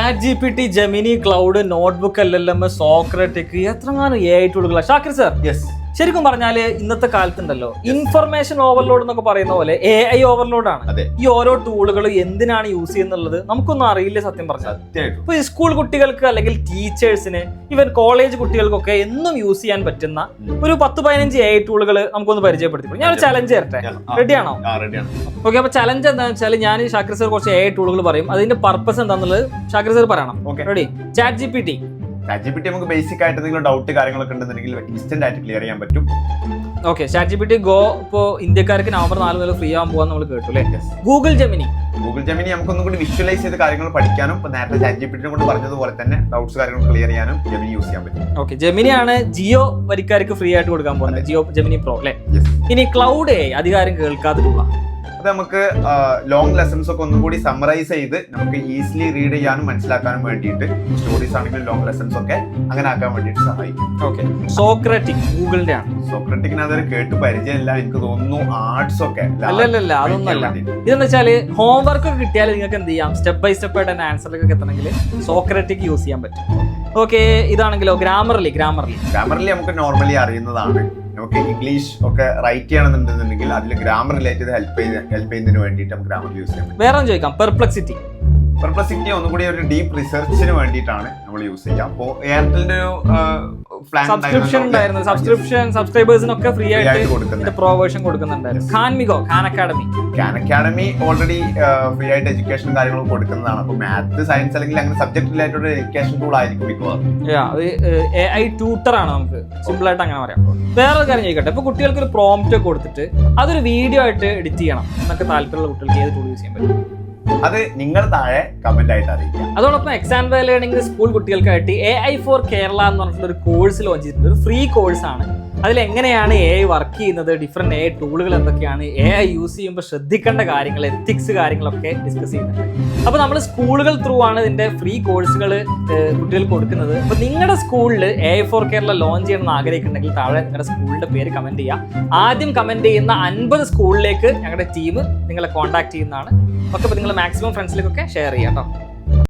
ChatGPT, Gemini, Cloud, Notebook, LLM, Socratic, എത്രങ്ങാനും AI ടൂളുകളാണ്. Shakir sir, ശരിക്കും പറഞ്ഞാല് ഇന്നത്തെ കാലത്തുണ്ടല്ലോ ഇൻഫർമേഷൻ ഓവർലോഡ് എന്നൊക്കെ പറയുന്ന പോലെ AI ഓവർലോഡ് ആണ്. ഈ ഓരോ ടൂളുകൾ എന്തിനാണ് യൂസ് ചെയ്യുന്നുള്ളത് നമുക്കൊന്നും അറിയില്ല സത്യം പറഞ്ഞാൽ. ഇപ്പൊ സ്കൂൾ കുട്ടികൾക്ക് അല്ലെങ്കിൽ ടീച്ചേഴ്സിന് ഈവൻ കോളേജ് കുട്ടികൾക്കൊക്കെ എന്നും യൂസ് ചെയ്യാൻ പറ്റുന്ന ഒരു 10-15 AI ടൂളുകൾ നമുക്കൊന്ന് പരിചയപ്പെടുത്തി. ഞാനൊരു ചലഞ്ച് തരട്ടെ, റെഡിയാണോ? ഓക്കെ, അപ്പൊ ചലഞ്ച് എന്താണെന്ന് വെച്ചാൽ ഞാൻ ഷാക്കിർ സർ കുറച്ച് AI ടൂളുകൾ പറയും, അതിന്റെ പർപ്പസ് എന്താണെന്നുള്ളത് ഷാക്കിർ സർ പറയണം. റെഡി? ChatGPT നമുക്ക് ബേസിക് ആയിട്ട് എന്തെങ്കിലും ഡൗട്ട് കാര്യങ്ങളൊക്കെ ഉണ്ടെന്നുണ്ടെങ്കിൽ ഇൻസ്റ്റന്റ് ആയിട്ട് ക്ലിയർ ചെയ്യാൻ പറ്റും. ഓക്കെ, ChatGPT Go ഇപ്പോൾ ഇന്ത്യക്കാർക്ക് November 4 മുതൽ ഫ്രീ ആകാൻ പോകാൻ നമ്മൾ കേട്ടു അല്ലേ? ഗൂഗിൾ ജെമിനി നമുക്കൊന്നും കൂടി വിഷ്വലൈസ് ചെയ്ത് കാര്യങ്ങൾ പഠിക്കാനും ഇപ്പൊ നേരത്തെ ChatGPT കൊണ്ട് പറഞ്ഞതുപോലെ തന്നെ ഡൗട്ട്സ് കാര്യങ്ങൾ ക്ലിയർ ചെയ്യാനും ജെമിനി യൂസ് ചെയ്യാൻ പറ്റും. ഓക്കെ, ജെമിനിയാണ് ജിയോ വരിക്കാർക്ക് ഫ്രീ ആയിട്ട് കൊടുക്കാൻ പോകുന്നത്, ജിയോ ജെമിനി പ്രോ അല്ലേ? ഇനി ക്ലൗഡ് അധികാരം കേൾക്കാതിട്ടുള്ള അത് നമുക്ക് ലോങ് ലെസൺസ് ഒക്കെ ഒന്നും കൂടി സമ്മറൈസ് ചെയ്ത് നമുക്ക് ഈസിലി റീഡ് ചെയ്യാനും മനസ്സിലാക്കാനും വേണ്ടിയിട്ട് സ്റ്റോറീസ് ആണെങ്കിലും ലോങ് ലെസൺസ് ഒക്കെ അങ്ങനെ ആക്കാൻ വേണ്ടിയിട്ട് സഹായിക്കും. ഓക്കെ, സോക്രാറ്റിക് ഗൂഗിളിന്റെ ആണ്. സോക്രാറ്റിക്കിന് അതൊരു കേട്ട് പരിചയമില്ല, എനിക്ക് തോന്നുന്നു ആർട്സ് ഒക്കെ അല്ലല്ല, അതൊന്നല്ല. ഇതെന്ന് വെച്ചാല് ഹോംവർക്ക് ഒക്കെ കിട്ടിയാൽ നിങ്ങൾക്ക് എന്ത് ചെയ്യാം, സ്റ്റെപ്പ് ബൈ സ്റ്റെപ്പ് ആയിട്ട് തന്നെ ആൻസറിലേക്ക് എത്തണമെങ്കിൽ സോക്രാറ്റിക് യൂസ് ചെയ്യാൻ പറ്റും. ഓക്കെ, ഇതാണെങ്കിലോ ഗ്രാമർലി നമുക്ക് നോർമലി അറിയുന്നതാണ്. നമുക്ക് ഇംഗ്ലീഷ് ഒക്കെ റൈറ്റ് ചെയ്യണമെന്നുണ്ടെന്നുണ്ടെങ്കിൽ അതിൽ ഗ്രാമർ റിലേറ്റഡ് ഹെൽപ്പ് ചെയ്യുന്നതിന് വേണ്ടിയിട്ട് നമുക്ക് ഗ്രാമർ യൂസ് ചെയ്യാം. വേറെ ചോദിക്കാം, പെർപ്ലക്സിറ്റി ഒന്നുകൂടി ഒരു ഡീപ്പ് റിസർച്ചിന് വേണ്ടിയിട്ടാണ് നമ്മൾ യൂസ് ചെയ്യുക. അപ്പോൾ എയർടെലിന്റെ ഒരു സബ്സ്ക്രിപ്ഷൻ ഉണ്ടായിരുന്നു, സബ്സ്ക്രൈബേഴ്സിനൊക്കെ ഫ്രീ ആയിട്ട് പ്രോ വേർഷൻ കൊടുക്കുന്നുണ്ടായിരുന്നു. ഖാൻ അക്കാഡമി ഓൾറെഡി ഫ്രീ ആയിട്ട് എഡ്യൂക്കേഷൻ കാര്യങ്ങളും കൊടുക്കുന്നതാണ്. അപ്പോൾ മാത്സ്, സയൻസ് അല്ലെങ്കിൽ അങ്ങനെ സബ്ജക്ട് റിലേറ്റഡ് എഡ്യൂക്കേഷൻ ടൂൾ ആയിരിക്കും അത് AI ട്യൂട്ടർ ആണ്, നമുക്ക് സിമ്പിൾ ആയിട്ട് അങ്ങനെ പറയാം. വേറൊരു കാര്യം ചോദിക്കട്ടെ, ഇപ്പൊ കുട്ടികൾക്ക് ഒരു പ്രോംപ്റ്റ് കൊടുത്തിട്ട് അതൊരു വീഡിയോ ആയിട്ട് എഡിറ്റ് ചെയ്യണം എന്നൊക്കെ താല്പര്യമുള്ള കുട്ടികൾക്ക് ഏത് ടൂൾ യൂസ് ചെയ്യാൻ പറ്റും? അത് നിങ്ങൾ താഴെ കമന്റ് ആയിട്ട് അറിയിക്കാം. അതോടൊപ്പം എക്സാം ലേണിംഗ് സ്കൂൾ കുട്ടികൾക്കായിട്ട് AI for Kerala എന്ന് പറഞ്ഞിട്ടുള്ള ഒരു കോഴ്സ് ലോഞ്ച് ചെയ്തിട്ടുണ്ട്. ഒരു ഫ്രീ കോഴ്സ് ആണ്. അതിൽ എങ്ങനെയാണ് AI വർക്ക് ചെയ്യുന്നത്, ഡിഫറെന്റ് AI ടൂളുകൾ എന്തൊക്കെയാണ്, AI യൂസ് ചെയ്യുമ്പോൾ ശ്രദ്ധിക്കേണ്ട കാര്യങ്ങൾ, എത്തിക്സ് കാര്യങ്ങളൊക്കെ ഡിസ്കസ് ചെയ്യുന്നുണ്ട്. അപ്പോൾ നമ്മൾ സ്കൂളുകൾ ത്രൂ ആണ് ഇതിന്റെ ഫ്രീ കോഴ്സുകൾ കുട്ടികൾക്ക് കൊടുക്കുന്നത്. അപ്പോൾ നിങ്ങളുടെ സ്കൂളിൽ AI for Kerala ലോഞ്ച് ചെയ്യണമെന്ന് ആഗ്രഹിക്കുന്നുണ്ടെങ്കിൽ താഴെ നിങ്ങളുടെ സ്കൂളിന്റെ പേര് കമന്റ് ചെയ്യുക. ആദ്യം കമന്റ് ചെയ്യുന്ന 50 സ്കൂളിലേക്ക് ഞങ്ങളുടെ ടീം നിങ്ങളെ കോൺടാക്ട് ചെയ്യുന്നതാണ്. ഒക്കെ, അപ്പോൾ നിങ്ങൾ മാക്സിമം ഫ്രണ്ട്സിലേക്കൊക്കെ ഷെയർ ചെയ്യാം കേട്ടോ.